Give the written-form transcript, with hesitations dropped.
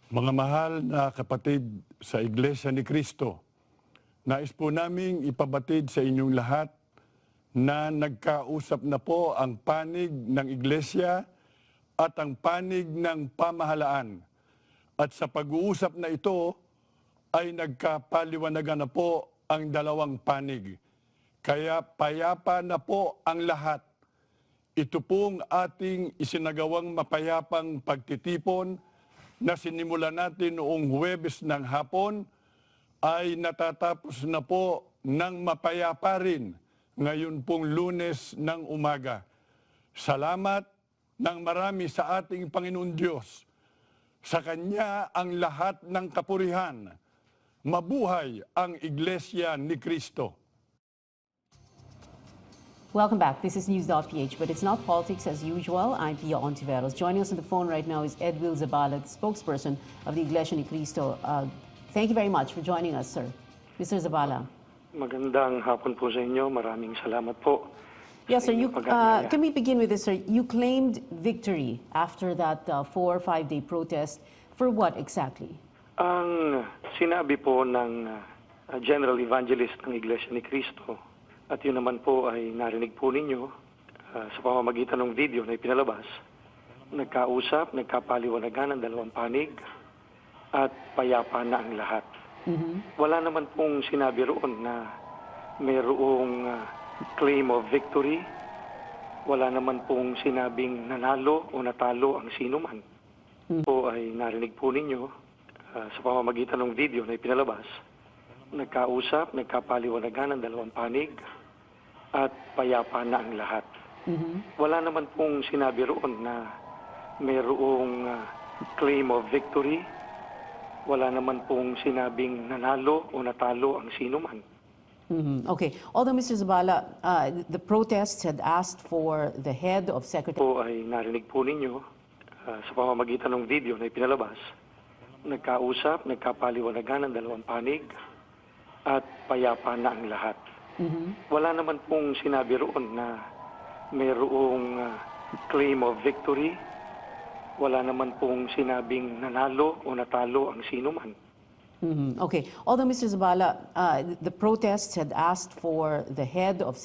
Mga mahal na kapatid sa Iglesia ni Cristo, nais po naming ipabatid sa inyong lahat na nagkausap na po ang panig ng Iglesia at ang panig ng pamahalaan. At sa pag-uusap na ito ay nagkapaliwanagan na po ang dalawang panig. Kaya payapa na po ang lahat. Ito pong ating isinagawang mapayapang pagtitipon na sinimulan natin noong Huwebes ng hapon ay natatapos na po ng mapayapa rin ngayon pong Lunes ng umaga. Salamat ng marami sa ating Panginoon Diyos. Sa Kanya ang lahat ng kapurihan. Mabuhay ang Iglesia ni Cristo. Welcome back. This is News.ph, but it's not politics as usual. I'm Pia Ontiveros. Joining us on the phone right now is Edwil Zabala, the spokesperson of the Iglesia ni Cristo. Thank you very much for joining us, sir. Mr. Zabala. Magandang hapon po sa inyo. Maraming salamat po. Yes, sir. Can we begin with this, sir? You claimed victory after that 4 or 5-day protest. For what exactly? Ang sinabi po ng General Evangelist ng Iglesia ni Cristo, at yun naman po ay narinig po ninyo sa pamamagitan ng video na ipinalabas, nagkausap, nagkapaliwanagan ang dalawang panig at payapa na ang lahat. Wala naman pong sinabi roon na mayroong claim of victory. Wala naman pong sinabing nanalo o natalo ang sino man. Po ay narinig po ninyo sa pamamagitan ng video na ipinalabas, nagkausap, nagkapaliwanagan ang dalawang panig at payapa na ang lahat. Wala naman pong sinabi roon na mayroong claim of victory. Wala naman pong sinabing nanalo o natalo ang sino man. Okay. Although, Mr. Zabala, the protests had asked for the head of Secretary... Po ay narinig po ninyo sa pamamagitan ng video na ipinalabas, nagkausap, nagkapaliwanagan ang dalawang panig at payapa na ang lahat. Wala naman pong sinabi roon na mayroong claim of victory. Wala naman pong sinabing nanalo o natalo ang sino man. Okay. Although, Mr. Zabala, the protests had asked for the head of